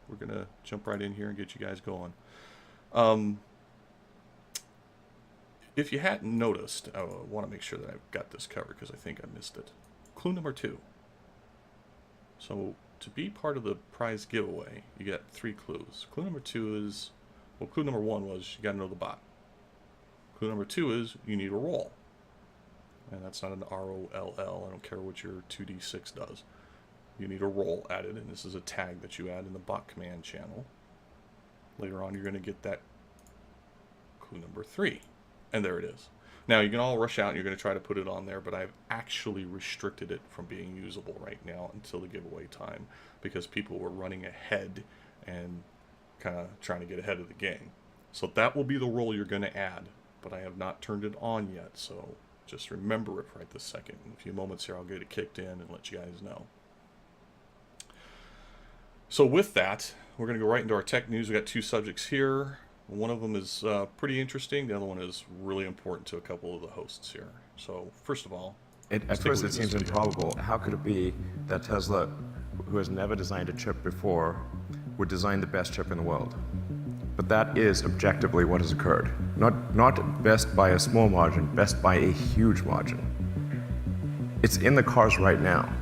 we're going to jump right in here and get you guys going. If you hadn't noticed, I want to make sure that I've got this covered because I think I missed it. Clue number 2. So to be part of the prize giveaway, you get 3 clues. Clue number 2 is, well, clue number 1 was you got to know the bot. Clue number 2 is you need a roll. And that's not an R-O-L-L. I don't care what your 2D6 does. You need a roll added, and this is a tag that you add in the bot command channel. Later on, you're going to get that clue number 3. And there it is. Now, you can all rush out and you're going to try to put it on there, but I've actually restricted it from being usable right now until the giveaway time because people were running ahead and kind of trying to get ahead of the game. So that will be the roll you're going to add, but I have not turned it on yet, so just remember it right this second. In a few moments here, I'll get it kicked in and let you guys know. So with that, we're going to go right into our tech news. We've got 2 subjects here. One of them is pretty interesting. The other one is really important to a couple of the hosts here. So first of all, at first it seems improbable. How could it be that Tesla, who has never designed a chip before, would design the best chip in the world? But that is objectively what has occurred. Not best by a small margin, best by a huge margin. It's in the cars right now.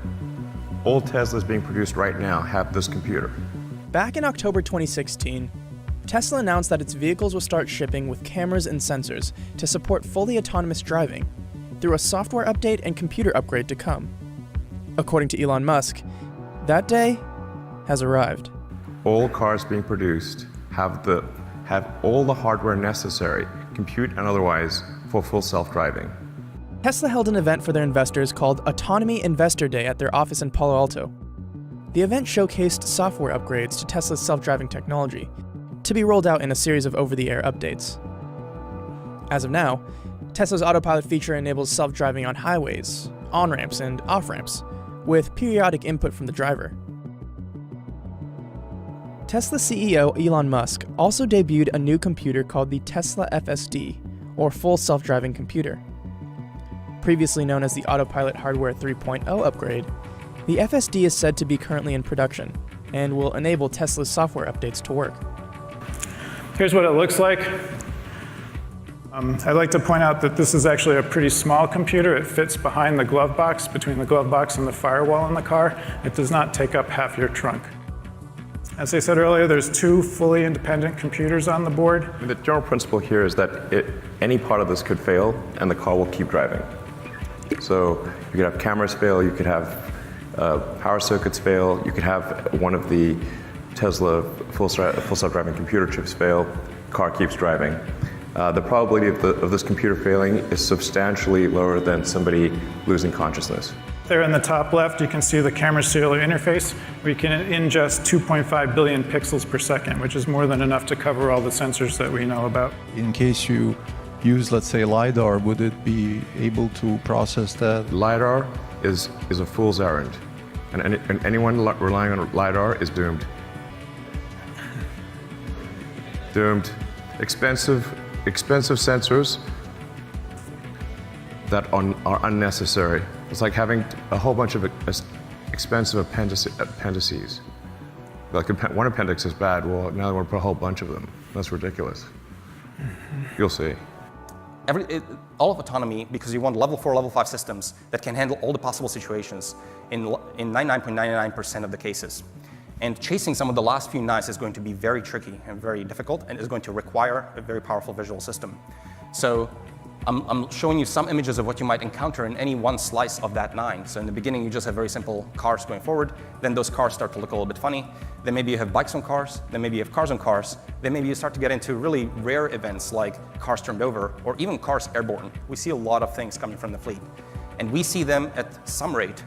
All Teslas being produced right now have this computer. Back in October 2016, Tesla announced that its vehicles will start shipping with cameras and sensors to support fully autonomous driving through a software update and computer upgrade to come. According to Elon Musk, that day has arrived. All cars being produced have all the hardware necessary, compute and otherwise, for full self-driving. Tesla held an event for their investors called Autonomy Investor Day at their office in Palo Alto. The event showcased software upgrades to Tesla's self-driving technology, to be rolled out in a series of over-the-air updates. As of now, Tesla's autopilot feature enables self-driving on highways, on-ramps, and off-ramps, with periodic input from the driver. Tesla CEO Elon Musk also debuted a new computer called the Tesla FSD, or Full Self-Driving Computer. Previously known as the Autopilot Hardware 3.0 upgrade, the FSD is said to be currently in production, and will enable Tesla's software updates to work. Here's what it looks like. I'd like to point out that this is actually a pretty small computer. It fits behind the glove box, between the glove box and the firewall in the car. It does not take up half your trunk. As I said earlier, there's 2 fully independent computers on the board. The general principle here is that any part of this could fail and the car will keep driving. So you could have cameras fail, you could have power circuits fail, you could have one of the Tesla full self-driving computer chips fail, car keeps driving. The probability of this computer failing is substantially lower than somebody losing consciousness. There in the top left, you can see the camera serial interface, where you can ingest 2.5 billion pixels per second, which is more than enough to cover all the sensors that we know about. In case you use, let's say, LiDAR, would it be able to process that? LiDAR is a fool's errand, and anyone relying on LiDAR is doomed. Doomed. Expensive sensors that are unnecessary. It's like having a whole bunch of expensive appendices. Like one appendix is bad, well, now they want to put a whole bunch of them. That's ridiculous. You'll see. All of autonomy, because you want level 4, level 5 systems that can handle all the possible situations in 99.99% of the cases. And chasing some of the last few nines is going to be very tricky and very difficult, and is going to require a very powerful visual system. So I'm showing you some images of what you might encounter in any one slice of that 9. So in the beginning, you just have very simple cars going forward. Then those cars start to look a little bit funny. Then maybe you have bikes on cars. Then maybe you have cars on cars. Then maybe you start to get into really rare events like cars turned over or even cars airborne. We see a lot of things coming from the fleet. And we see them at some rate,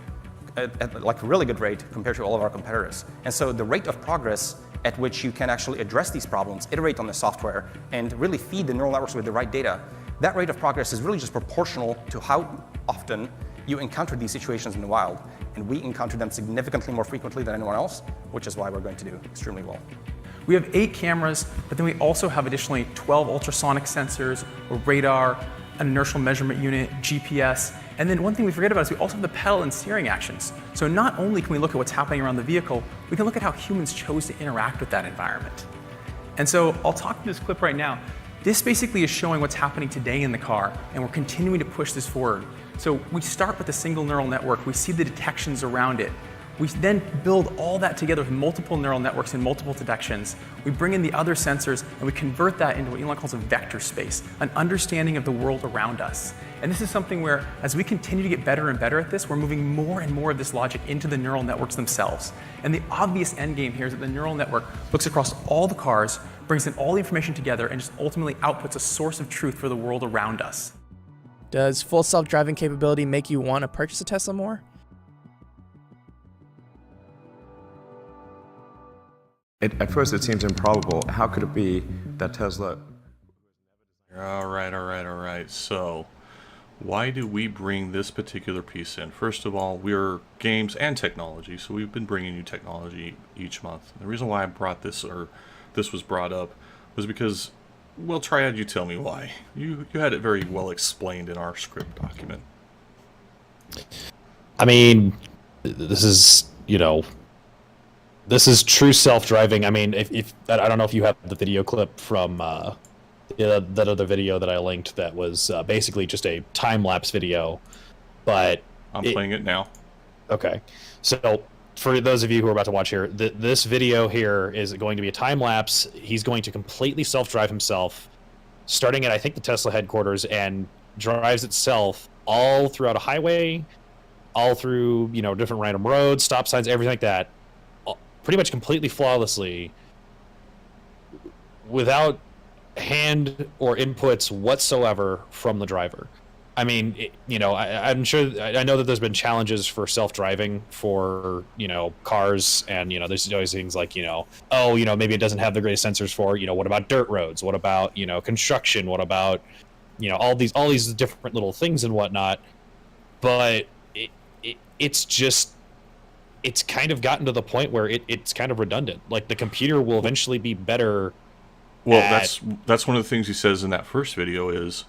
at like a really good rate compared to all of our competitors. And so the rate of progress at which you can actually address these problems, iterate on the software, and really feed the neural networks with the right data, that rate of progress is really just proportional to how often you encounter these situations in the wild. And we encounter them significantly more frequently than anyone else, which is why we're going to do extremely well. We have 8 cameras, but then we also have additionally 12 ultrasonic sensors, a radar, an inertial measurement unit, GPS, And then one thing we forget about is we also have the pedal and steering actions. So not only can we look at what's happening around the vehicle, we can look at how humans chose to interact with that environment. And so I'll talk through this clip right now. This basically is showing what's happening today in the car, and we're continuing to push this forward. So we start with a single neural network. We see the detections around it. We then build all that together with multiple neural networks and multiple detections. We bring in the other sensors, and we convert that into what Elon calls a vector space, an understanding of the world around us. And this is something where, as we continue to get better and better at this, we're moving more and more of this logic into the neural networks themselves. And the obvious end game here is that the neural network looks across all the cars, brings in all the information together, and just ultimately outputs a source of truth for the world around us. Does full self-driving capability make you want to purchase a Tesla more? At first, it seems improbable. How could it be that Tesla... All right. So, why do we bring this particular piece in? First of all, we're games and technology, so we've been bringing you technology each month. The reason why I brought this, or this was brought up, was because, well, Triad, you tell me why. You had it very well explained in our script document. I mean, this is, this is true self-driving. I mean, if I don't know if you have the video clip from that other video that I linked that was basically just a time-lapse video, but... I'm playing it now. Okay. So, for those of you who are about to watch here, this video here is going to be a time-lapse. He's going to completely self-drive himself, starting at, I think, the Tesla headquarters, and drives itself all throughout a highway, all through, different random roads, stop signs, everything like that, pretty much completely flawlessly, without hand or inputs whatsoever from the driver. I mean, I'm sure, I know that there's been challenges for self-driving for, cars, and, there's always things like, maybe it doesn't have the greatest sensors for, what about dirt roads? What about, construction? What about, all these different little things and whatnot. But it's kind of gotten to the point where it's kind of redundant. Like, the computer will eventually be better. Well, that's one of the things he says in that first video is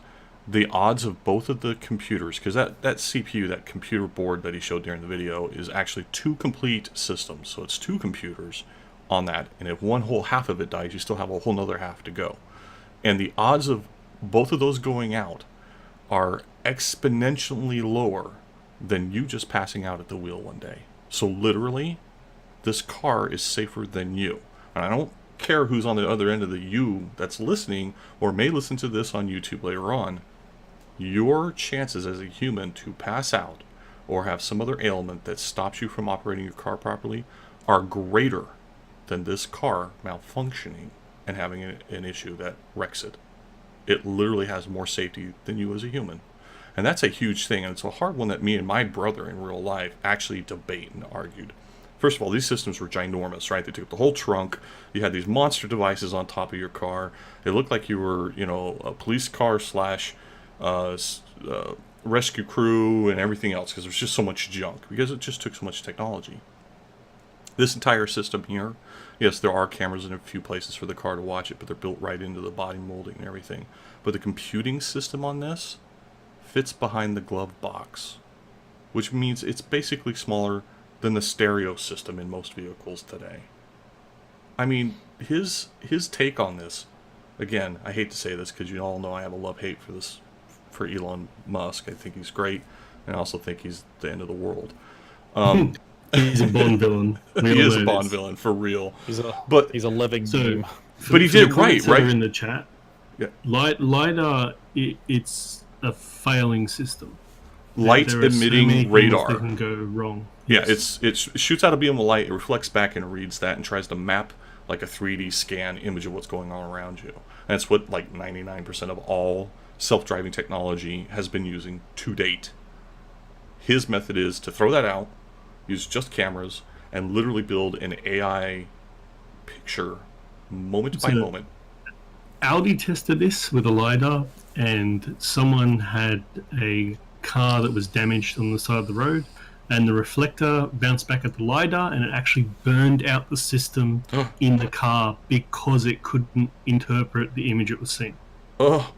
the odds of both of the computers, because that CPU, that computer board that he showed during the video, is actually two complete systems. So it's two computers on that, and if one whole half of it dies, you still have a whole nother half to go. And the odds of both of those going out are exponentially lower than you just passing out at the wheel one day. So literally, this car is safer than you. And I don't care who's on the other end of the you that's listening or may listen to this on YouTube later on. Your chances as a human to pass out or have some other ailment that stops you from operating your car properly are greater than this car malfunctioning and having an issue that wrecks it. It literally has more safety than you as a human. And that's a huge thing, and it's a hard one that me and my brother in real life actually debate and argued. First of all, these systems were ginormous, right? They took the whole trunk. You had these monster devices on top of your car. It looked like you were, a police car slash rescue crew and everything else, because there's just so much junk, because it just took so much technology. This entire system here, yes, there are cameras in a few places for the car to watch it, but they're built right into the body molding and everything. But the computing system on this fits behind the glove box, which means it's basically smaller than the stereo system in most vehicles today. I mean, his take on this, again, I hate to say this because you all know I have a love-hate for Elon Musk. I think he's great, and I also think he's the end of the world. He's a Bond villain. He is a Bond villain, for real. He's a living meme. But he did right? In the chat, yeah. LiDAR, it's a failing system. Light emitting radar that can go wrong. Yeah, it shoots out a beam of light, it reflects back and reads that and tries to map like a 3D scan image of what's going on around you. And that's what like 99% of all self-driving technology has been using to date. His method is to throw that out, use just cameras, and literally build an AI picture moment by moment. Audi tested this with a LiDAR, and someone had a car that was damaged on the side of the road, and the reflector bounced back at the LiDAR, and it actually burned out the system in the car because it couldn't interpret the image it was seeing. Oh,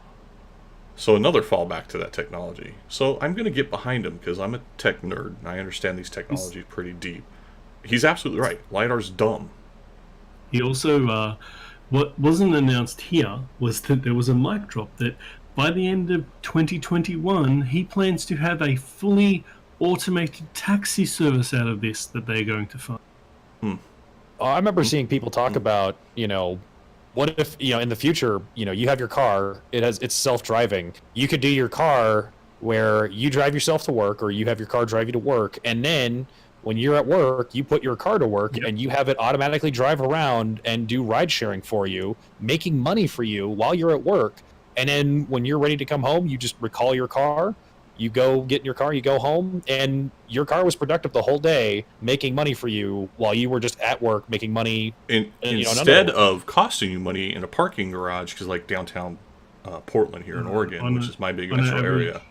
So another fallback to that technology. So I'm going to get behind him because I'm a tech nerd and I understand these technologies pretty deep. He's absolutely right. LiDAR's dumb. He also, what wasn't announced here was that there was a mic drop that by the end of 2021, he plans to have a fully automated taxi service out of this that they're going to fund. I remember seeing people talk about, what if, in the future, you have your car, it's self-driving. You could do your car where you drive yourself to work, or you have your car drive you to work, and then when you're at work, you put your car to work, and you have it automatically drive around and do ride sharing for you, making money for you while you're at work. And then when you're ready to come home, you just recall your car, you go get in your car, you go home, and your car was productive the whole day, making money for you while you were just at work making money. Instead of costing you money in a parking garage, because like downtown Portland here in Oregon, which is my big metro area,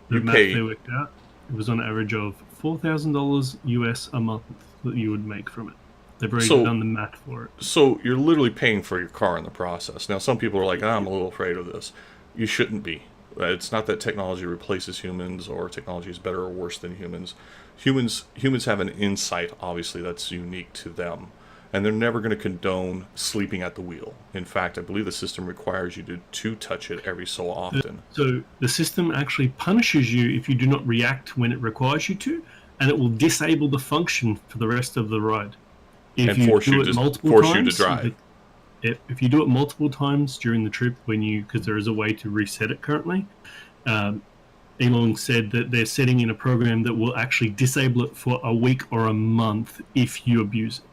you pay. They worked out, it was on average of $4,000 US a month that you would make from it. They've already done the math for it. So you're literally paying for your car in the process. Now, some people are like, I'm a little afraid of this. You shouldn't be. It's not that technology replaces humans or technology is better or worse than humans. Humans have an insight, obviously, that's unique to them. And they're never going to condone sleeping at the wheel. In fact, I believe the system requires you to touch it every so often. So the system actually punishes you if you do not react when it requires you to, and it will disable the function for the rest of the ride. If you do it multiple times, you to drive. If you do it multiple times during the trip, because there is a way to reset it currently, Elon said that they're setting in a program that will actually disable it for a week or a month if you abuse it.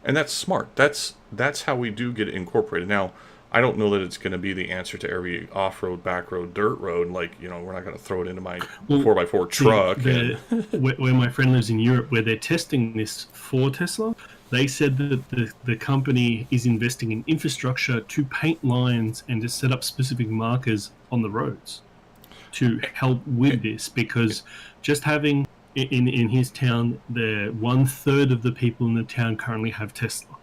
And that's smart. That's how we do get it incorporated. Now, I don't know that it's going to be the answer to every off-road, back-road, dirt road. Like, we're not going to throw it into my 4x4 truck. Where my friend lives in Europe, where they're testing this for Tesla, they said that the company is investing in infrastructure to paint lines and to set up specific markers on the roads to help with this, because just having in his town, 1/3 of the people in the town currently have Tesla.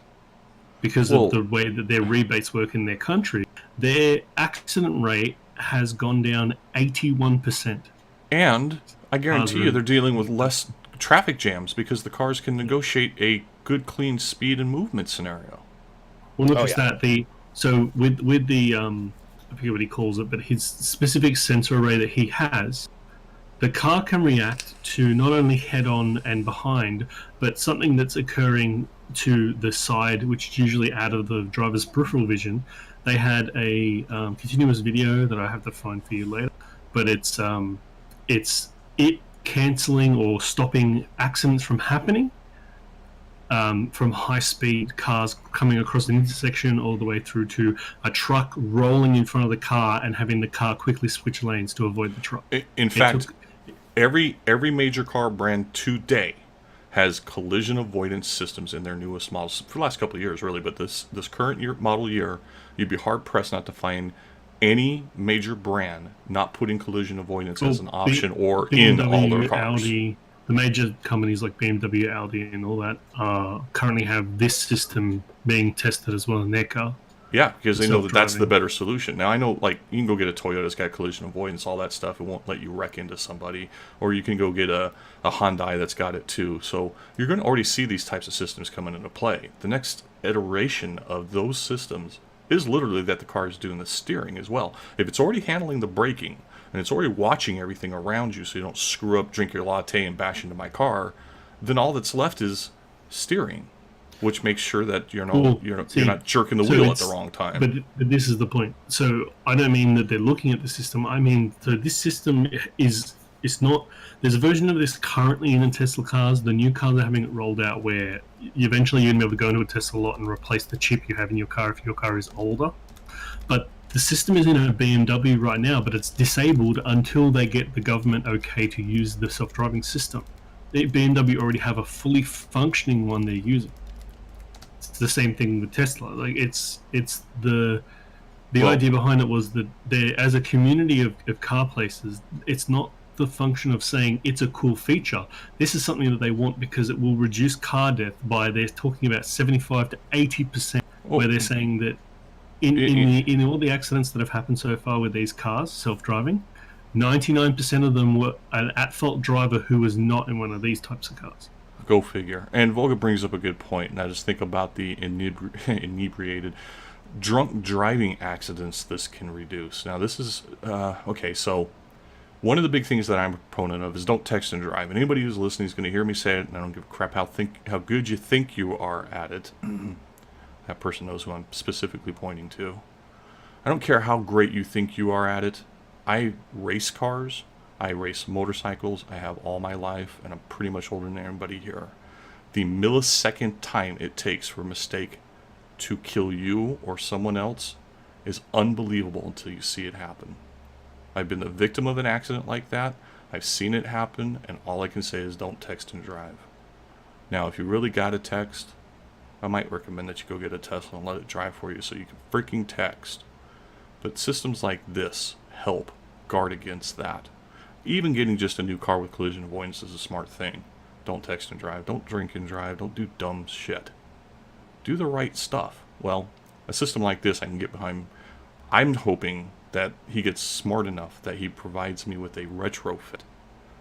Because of the way that their rebates work in their country, their accident rate has gone down 81%. And I guarantee you they're dealing with less traffic jams because the cars can negotiate a good, clean speed and movement scenario. Well, not just that. So with the I forget what he calls it, but his specific sensor array that he has, the car can react to not only head-on and behind, but something that's occurring to the side, which is usually out of the driver's peripheral vision. They had a continuous video that I have to find for you later, but it's it cancelling or stopping accidents from happening from high-speed cars coming across an intersection all the way through to a truck rolling in front of the car and having the car quickly switch lanes to avoid the truck. In fact, every major car brand today has collision avoidance systems in their newest models for the last couple of years, really. But this current model year, you'd be hard-pressed not to find any major brand not putting collision avoidance as an option or in all their cars. Audi, the major companies like BMW, Audi, and all that currently have this system being tested as well in their car. Yeah, because they know that that's the better solution. Now, I know, like, you can go get a Toyota that's got collision avoidance, all that stuff. It won't let you wreck into somebody. Or you can go get a Hyundai that's got it, too. So you're going to already see these types of systems coming into play. The next iteration of those systems is literally that the car is doing the steering as well. If it's already handling the braking, and it's already watching everything around you so you don't screw up, drink your latte, and bash into my car, then all that's left is steering, which makes sure that you're not jerking the wheel at the wrong time. But this is the point. So I don't mean that they're looking at the system. I mean, so this system is not. There's a version of this currently in the Tesla cars. The new cars are having it rolled out where eventually you're going to be able to go into a Tesla lot and replace the chip you have in your car if your car is older. But the system is in a BMW right now, but it's disabled until they get the government okay to use the self-driving system. The BMW already have a fully functioning one they're using. It's the same thing with Tesla. Like it's the idea behind it was that they, as a community of car places, it's not the function of saying it's a cool feature. This is something that they want because it will reduce car death by, they're talking about 75 to 80%, where they're saying that In all the accidents that have happened so far with these cars, self-driving, 99% of them were an at-fault driver who was not in one of these types of cars. Go figure. And Volga brings up a good point, and I just think about the inebriated, drunk driving accidents this can reduce. Now, this is, okay, so one of the big things that I'm a proponent of is don't text and drive. And anybody who's listening is going to hear me say it, and I don't give a crap how good you think you are at it. That person knows who I'm specifically pointing to. I don't care how great you think you are at it. I race cars. I race motorcycles. I have all my life, and I'm pretty much older than everybody here. The millisecond time it takes for a mistake to kill you or someone else is unbelievable until you see it happen. I've been the victim of an accident like that. I've seen it happen, and all I can say is don't text and drive. Now, if you really got to text, I might recommend that you go get a Tesla and let it drive for you so you can freaking text. But systems like this help guard against that. Even getting just a new car with collision avoidance is a smart thing. Don't text and drive. Don't drink and drive. Don't do dumb shit. Do the right stuff. Well, a system like this I can get behind. I'm hoping that he gets smart enough that he provides me with a retrofit.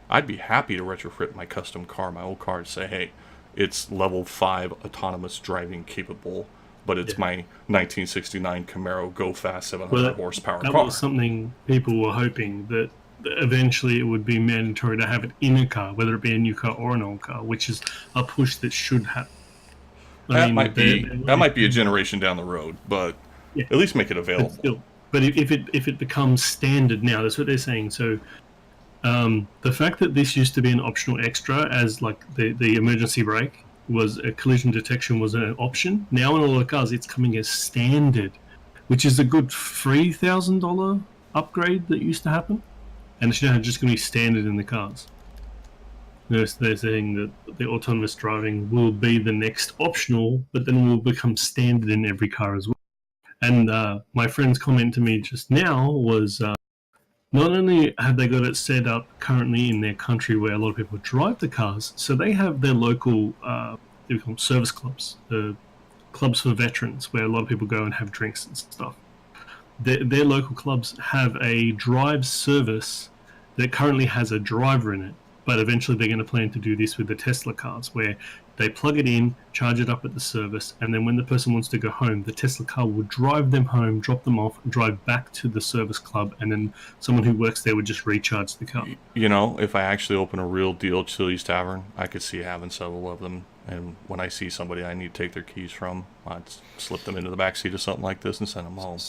I'd be happy to retrofit my custom car, my old car, to say, hey, it's level 5 autonomous driving capable, but it's my 1969 Camaro Go Fast 700 horsepower car. That was something people were hoping, that eventually it would be mandatory to have it in a car, whether it be a new car or an old car, which is a push that should happen. That might be a generation down the road, but at least make it available. But if it becomes standard now, that's what they're saying. So the fact that this used to be an optional extra, as like the emergency brake was a collision detection was an option. Now in all the cars, it's coming as standard, which is a good $3,000 upgrade that used to happen, and it's now just going to be standard in the cars. They're saying that the autonomous driving will be the next optional, but then will become standard in every car as well. And my friend's comment to me just now was, not only have they got it set up currently in their country where a lot of people drive the cars, so they have their local they call them service clubs, the clubs for veterans, where a lot of people go and have drinks and stuff. Their local clubs have a drive service that currently has a driver in it, but eventually they're going to plan to do this with the Tesla cars, where they plug it in, charge it up at the service, and then when the person wants to go home, the Tesla car will drive them home, drop them off, and drive back to the service club, and then someone who works there would just recharge the car. You know, if I actually open a real deal Chili's Tavern, I could see having several of them, and when I see somebody I need to take their keys from, I'd slip them into the backseat of something like this and send them home.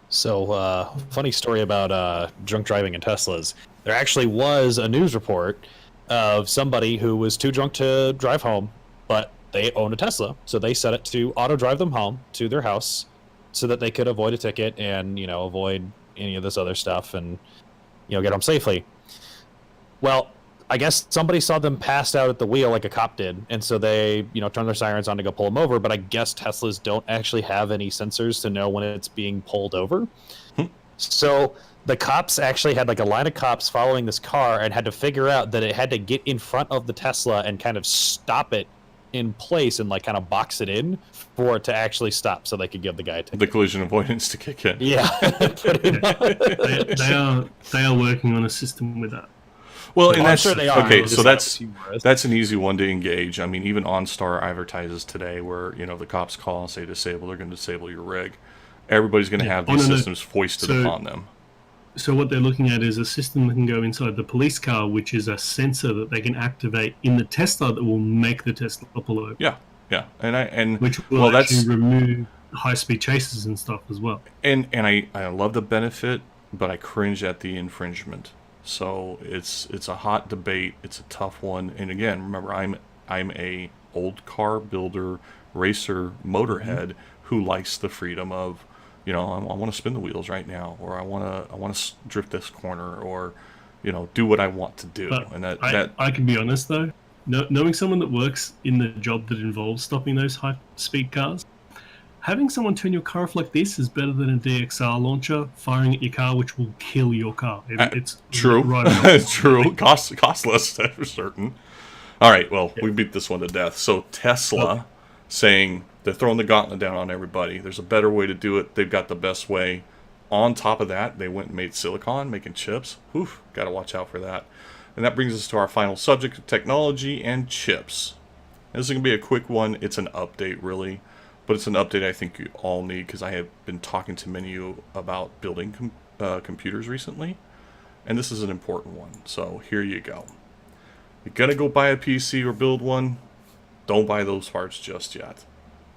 So, funny story about drunk driving in Teslas. There actually was a news report of somebody who was too drunk to drive home, but they own a Tesla, so they set it to auto drive them home to their house so that they could avoid a ticket and, you know, avoid any of this other stuff and, you know, get home safely. Well, I guess somebody saw them passed out at the wheel like a cop did, and so they, you know, turned their sirens on to go pull them over, but I guess Teslas don't actually have any sensors to know when it's being pulled over. So the cops actually had like a line of cops following this car and had to figure out that it had to get in front of the Tesla and kind of stop it in place and like kind of box it in for it to actually stop so they could give the guy a ticket. The collision avoidance to kick in. Yeah. They are working on a system with that. Well, and that's sure they are. okay. So that's an easy one to engage. I mean, even OnStar advertises today where, you know, the cops call and say disable, they're going to disable your rig. Everybody's going to have these systems foisted upon them. So what they're looking at is a system that can go inside the police car, which is a sensor that they can activate in the Tesla that will make the Tesla pull over. Yeah, which will actually remove high-speed chases and stuff as well. And I love the benefit, but I cringe at the infringement. So it's a hot debate. It's a tough one. And again, remember, I'm a old car builder, racer, motorhead who likes the freedom of, you know, I want to spin the wheels right now, or I want to drift this corner, or, you know, do what I want to do. But and I can be honest though, knowing someone that works in the job that involves stopping those high-speed cars, having someone turn your car off like this is better than a DXR launcher firing at your car, which will kill your car. It's true. It's true. Costless for certain. All right. Well, we beat this one to death. So Tesla saying They're throwing the gauntlet down on everybody. There's a better way to do it. They've got the best way. On top of that, they went and made silicon, making chips. Whew, got to watch out for that. And that brings us to our final subject of technology and chips. This is going to be a quick one. It's an update, really. But it's an update I think you all need, because I have been talking to many of you about building computers recently. And this is an important one. So here you go. You're going to go buy a PC or build one. Don't buy those parts just yet.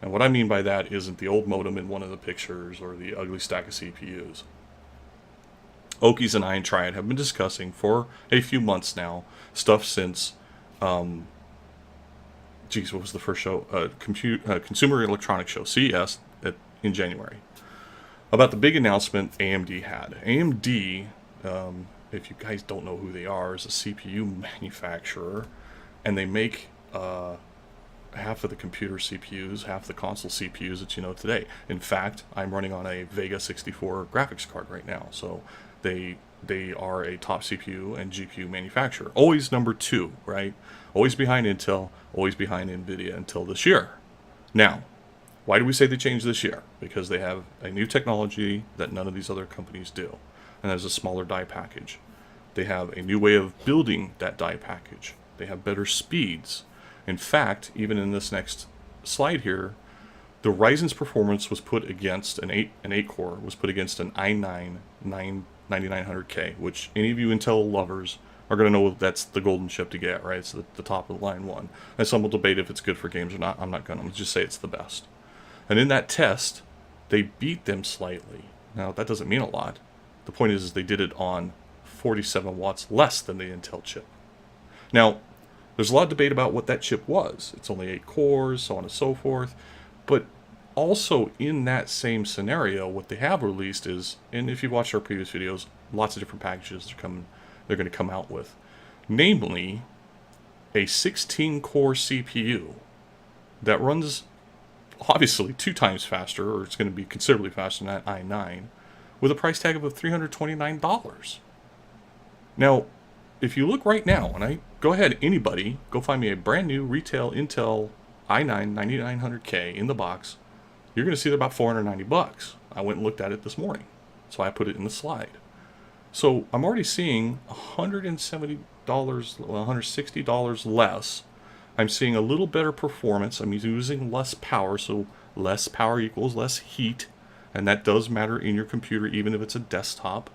And what I mean by that isn't the old modem in one of the pictures or the ugly stack of CPUs. Okies and I and Triad have been discussing for a few months now, stuff since, what was the first show? Consumer Electronics Show, CES, in January, about the big announcement AMD had. AMD, if you guys don't know who they are, is a CPU manufacturer, and they make half of the computer CPUs, half the console CPUs that you know today. In fact, I'm running on a Vega 64 graphics card right now, so they are a top CPU and GPU manufacturer. Always number 2, right? Always behind Intel, always behind NVIDIA until this year. Now, why do we say they changed this year? Because they have a new technology that none of these other companies do, and that is a smaller die package. They have a new way of building that die package. They have better speeds. In fact, even in this next slide here, the Ryzen's performance was put against an 8 core was put against an i9 9900K, which any of you Intel lovers are going to know that's the golden chip to get, right? It's the top of the line one. And some will debate if it's good for games or not. I'm not going to. Just say it's the best. And in that test, they beat them slightly. Now, that doesn't mean a lot. The point is they did it on 47 watts less than the Intel chip. Now, there's a lot of debate about what that chip was. It's only 8 cores, so on and so forth. But also in that same scenario, what they have released is, and if you watched our previous videos, lots of different packages they're going to come out with. Namely, a 16-core CPU that runs obviously 2 times faster, or it's going to be considerably faster than that i9, with a price tag of $329. Now, if you look right now, and go ahead, anybody, go find me a brand new retail Intel i9 9900K in the box. You're going to see they're about $490. I went and looked at it this morning, so I put it in the slide. So I'm already seeing $170, $160 less. I'm seeing a little better performance. I'm using less power, so less power equals less heat, and that does matter in your computer, even if it's a desktop.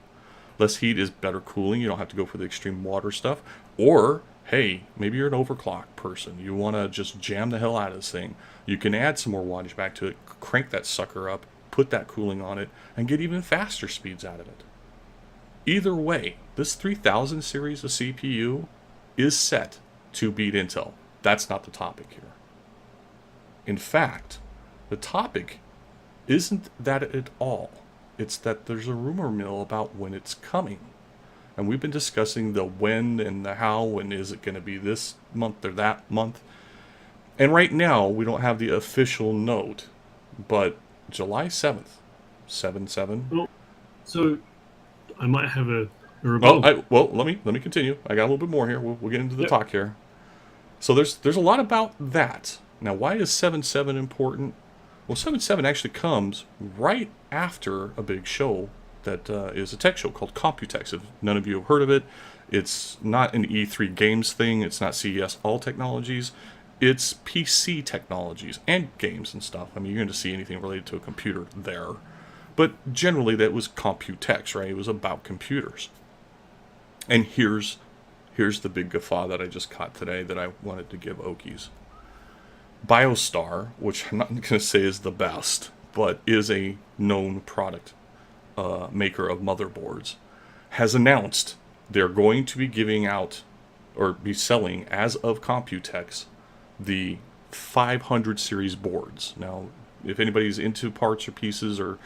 Less heat is better cooling. You don't have to go for the extreme water stuff. Or, hey, maybe you're an overclock person. You want to just jam the hell out of this thing. You can add some more wattage back to it, crank that sucker up, put that cooling on it, and get even faster speeds out of it. Either way, this 3000 series of CPU is set to beat Intel. That's not the topic here. In fact, the topic isn't that at all. It's that there's a rumor mill about when it's coming. And we've been discussing the when and the how, and is it going to be this month or that month. And right now, we don't have the official note, but July 7th, 7/7. Well, so I might have a rebuttal. Well, let me continue. I got a little bit more here. We'll get into the talk here. So there's a lot about that. Now, why is 7/7 important? Well, 7/7 actually comes right after a big show that is a tech show called Computex. If none of you have heard of it, it's not an E3 games thing. It's not CES All Technologies. It's PC technologies and games and stuff. I mean, you're going to see anything related to a computer there. But generally, that was Computex, right? It was about computers. And here's the big guffaw that I just caught today that I wanted to give Okies. BIOSTAR, which I'm not going to say is the best, but is a known product maker of motherboards, has announced they're going to be giving out or be selling, as of Computex, the 500 series boards. Now, if anybody's into parts or pieces, or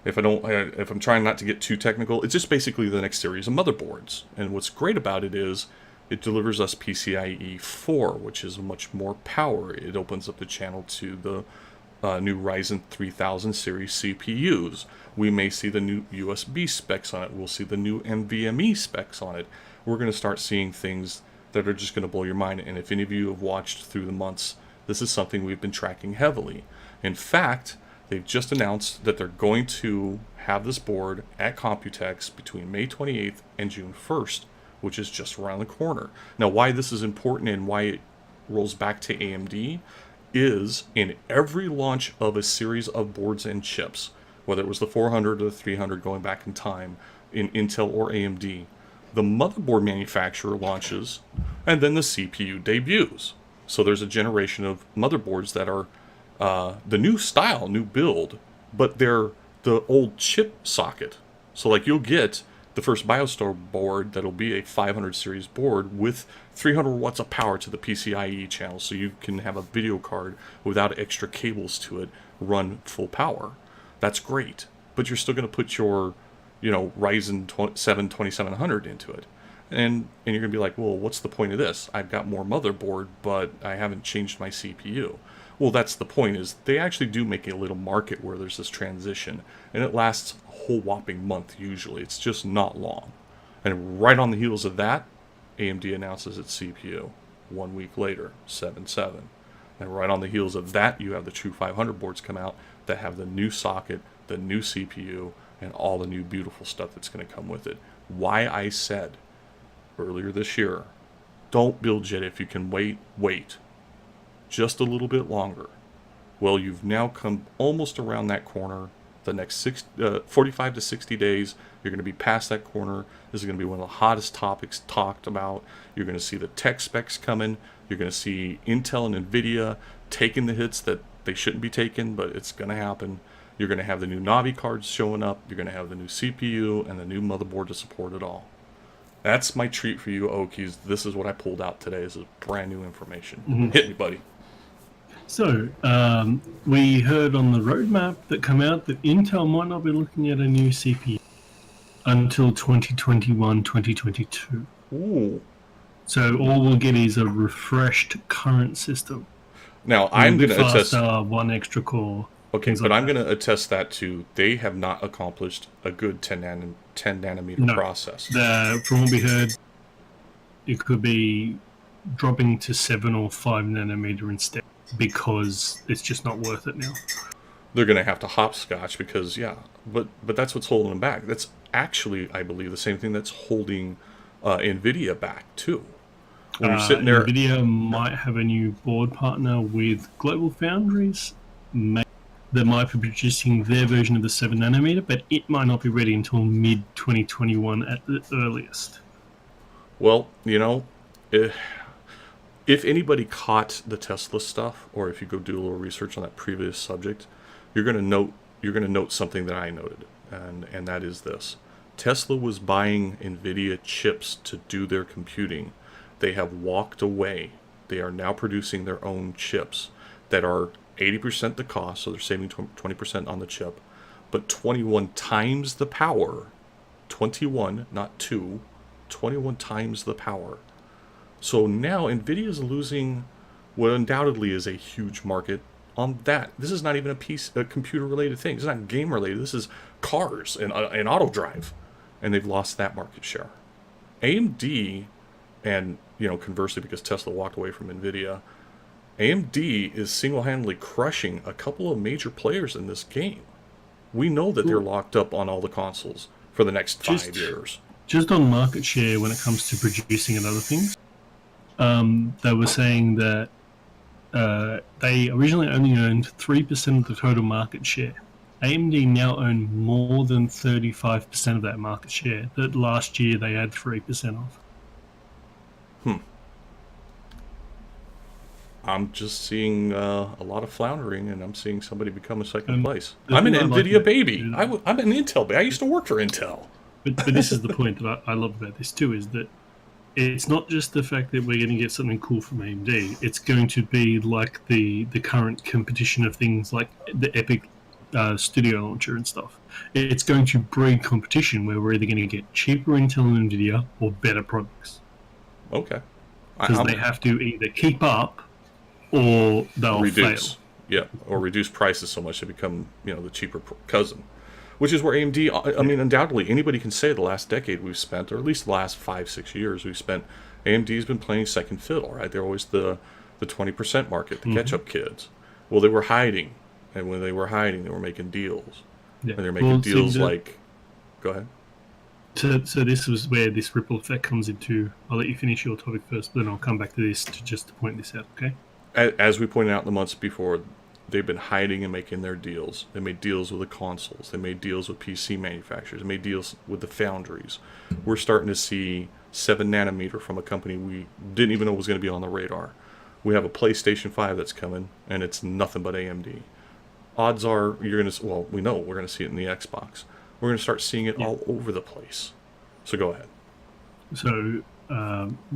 if I'm trying not to get too technical, it's just basically the next series of motherboards. And what's great about it is it delivers us PCIe 4, which is much more power. It opens up the channel to the new Ryzen 3000 series CPUs. We may see the new USB specs on it. We'll see the new NVMe specs on it. We're going to start seeing things that are just going to blow your mind. And if any of you have watched through the months, this is something we've been tracking heavily. In fact, they've just announced that they're going to have this board at Computex between May 28th and June 1st, which is just around the corner. Now, why this is important and why it rolls back to AMD is in every launch of a series of boards and chips, whether it was the 400 or the 300 going back in time in Intel or AMD, the motherboard manufacturer launches and then the CPU debuts. So there's a generation of motherboards that are the new style, new build, but they're the old chip socket. So like you'll get the first BIOSTAR board that'll be a 500 series board with 300 watts of power to the PCIe channel, so you can have a video card without extra cables to it run full power. That's great, but you're still going to put your, Ryzen 7 2700 into it. And you're going to be like, well, what's the point of this? I've got more motherboard, but I haven't changed my CPU. Well, that's the point, is they actually do make a little market where there's this transition, and it lasts a whole whopping month usually. It's just not long. And right on the heels of that, AMD announces its CPU. 1 week later, 7.7. And right on the heels of that, you have the true 500 boards come out that have the new socket, the new CPU, and all the new beautiful stuff that's going to come with it. Why I said earlier this year, don't build yet. If you can wait just a little bit longer. Well, you've now come almost around that corner. The next 45 to 60 days, you're going to be past that corner. This is going to be one of the hottest topics talked about. You're going to see the tech specs coming. You're going to see Intel and NVIDIA taking the hits that they shouldn't be taking, but it's going to happen. You're going to have the new Navi cards showing up. You're going to have the new CPU and the new motherboard to support it all. That's my treat for you, Okies. This is what I pulled out today. This is brand new information. Mm-hmm. Hit me, buddy. So, we heard on the roadmap that come out that Intel might not be looking at a new CPU until 2021, 2022. Ooh. So all we'll get is a refreshed current system. Now, I'm going to attest... one extra core. Okay, but I'm going to attest that to they have not accomplished a good 10 nanometer process. From what we heard, it could be dropping to 7 or 5 nanometer instead, because it's just not worth it now. They're going to have to hopscotch because, but that's what's holding them back. That's actually, I believe, the same thing that's holding NVIDIA back, too. When you're sitting there... NVIDIA might have a new board partner with Global Foundries. They might be producing their version of the 7 nanometer, but it might not be ready until mid-2021 at the earliest. Well, if anybody caught the Tesla stuff, or if you go do a little research on that previous subject, you're going to note something that I noted, and that is this: Tesla was buying NVIDIA chips to do their computing. They have walked away. They are now producing their own chips that are 80% the cost, so they're saving 20% on the chip, but 21 times the power. 21, not 2. 21 times the power. So now NVIDIA is losing what undoubtedly is a huge market on that. This is not even a computer-related thing. It's not game-related. This is cars and auto drive. And they've lost that market share. AMD, and conversely, because Tesla walked away from NVIDIA, AMD is single-handedly crushing a couple of major players in this game. We know that they're locked up on all the consoles for the next 5 years. Just on market share when it comes to producing and other things, they were saying that they originally only owned 3% of the total market share. AMD now own more than 35% of that market share that last year they had 3% of. I'm just seeing a lot of floundering, and I'm seeing somebody become a second place. I'm an NVIDIA baby. I'm an Intel baby. I used to work for Intel. But this is the point that I love about this too, is that it's not just the fact that we're going to get something cool from AMD. It's going to be like the current competition of things like the Epic Studio Launcher and stuff. It's going to breed competition where we're either going to get cheaper Intel and NVIDIA or better products. Okay. Because they have to either keep up or they'll reduce. fail. Yeah, or reduce prices so much they become, the cheaper cousin. Which is where AMD, I mean, undoubtedly, anybody can say the last decade we've spent, or at least the last 5-6 years we've spent, AMD's been playing second fiddle, right? They're always the 20% market, the catch-up kids. Well, they were hiding. And when they were hiding, they were making deals. Yeah. And they're making deals like... Go ahead. So this was where this ripple effect comes into. I'll let you finish your topic first, but then I'll come back to this to point this out, okay? As we pointed out in the months before, they've been hiding and making their deals. They made deals with the consoles. They made deals with PC manufacturers. They made deals with the foundries. We're starting to see 7 nanometer from a company we didn't even know was going to be on the radar. We have a PlayStation 5 that's coming, and it's nothing but AMD. Odds are you're going to... Well, we know we're going to see it in the Xbox. We're going to start seeing it all over the place. So go ahead. So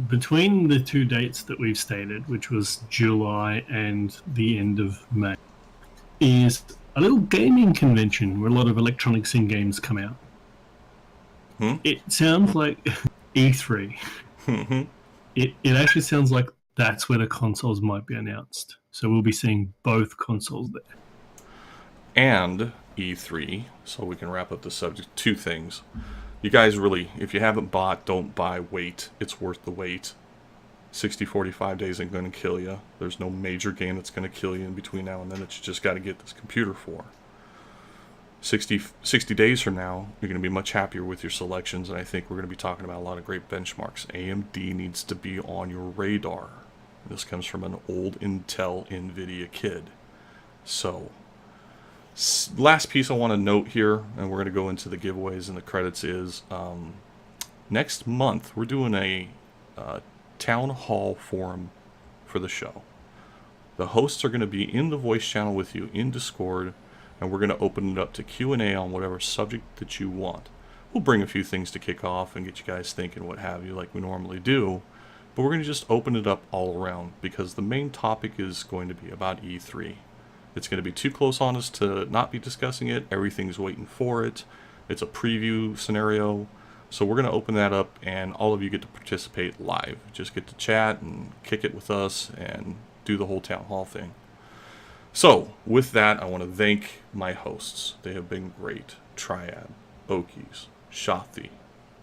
between the 2 dates that we've stated, which was July and the end of May, is a little gaming convention where a lot of electronics in games come out. It sounds like E3. It actually sounds like that's where the consoles might be announced. So we'll be seeing both consoles there. And E3, so we can wrap up the subject. 2 things. You guys really, if you haven't bought, don't buy. Wait. It's worth the wait. 60, 45 days ain't going to kill you. There's no major game that's going to kill you in between now and then that you just got to get this computer for. 60 days from now, you're going to be much happier with your selections, and I think we're going to be talking about a lot of great benchmarks. AMD needs to be on your radar. This comes from an old Intel NVIDIA kid. So... last piece I want to note here, and we're going to go into the giveaways and the credits, is next month we're doing a town hall forum for the show. The hosts are going to be in the voice channel with you in Discord, and we're going to open it up to Q&A on whatever subject that you want. We'll bring a few things to kick off and get you guys thinking, what have you, like we normally do, but we're going to just open it up all around because the main topic is going to be about E3. It's going to be too close on us to not be discussing it. Everything's waiting for it. It's a preview scenario. So we're going to open that up, and all of you get to participate live. Just get to chat and kick it with us and do the whole town hall thing. So with that, I want to thank my hosts. They have been great. Triad, Okies, Shothi,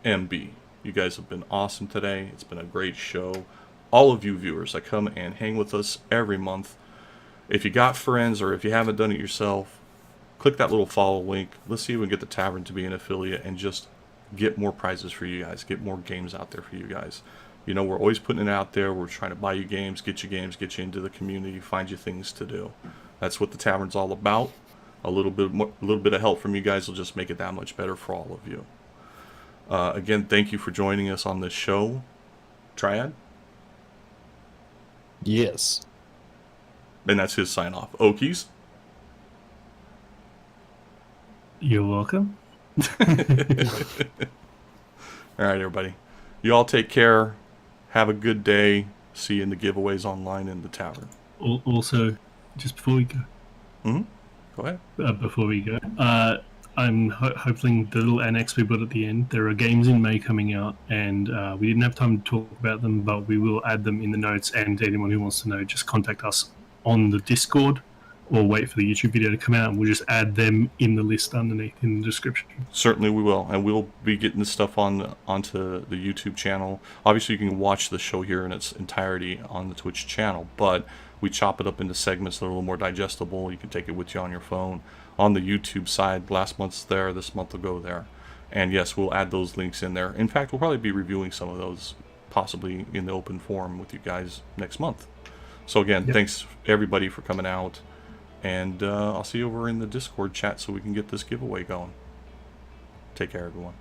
MB. You guys have been awesome today. It's been a great show. All of you viewers that come and hang with us every month. If you got friends or if you haven't done it yourself, click that little follow link. Let's see if we can get the tavern to be an affiliate and just get more prizes for you guys, get more games out there for you guys. You know, we're always putting it out there. We're trying to buy you games, get you into the community, find you things to do. That's what the tavern's all about. A little bit of help from you guys will just make it that much better for all of you. Again, thank you for joining us on this show. Triad? Yes. And that's his sign off. Okies? You're welcome. All right, everybody. You all take care. Have a good day. See you in the giveaways online in the tavern. Also, just before we go. Go ahead. Before we go. I'm hoping the little annex we put at the end. There are games in May coming out, and we didn't have time to talk about them, but we will add them in the notes, and anyone who wants to know, just contact us on the Discord or wait for the YouTube video to come out, and we'll just add them in the list underneath in the description. Certainly we will, and we'll be getting this stuff onto the YouTube channel. Obviously, you can watch the show here in its entirety on the Twitch channel, but we chop it up into segments that are a little more digestible. You can take it with you on your phone. On the YouTube side, last month's there, this month will go there. And yes, we'll add those links in there. In fact, we'll probably be reviewing some of those possibly in the open forum with you guys next month. So again, Thanks everybody for coming out, and I'll see you over in the Discord chat so we can get this giveaway going. Take care, everyone.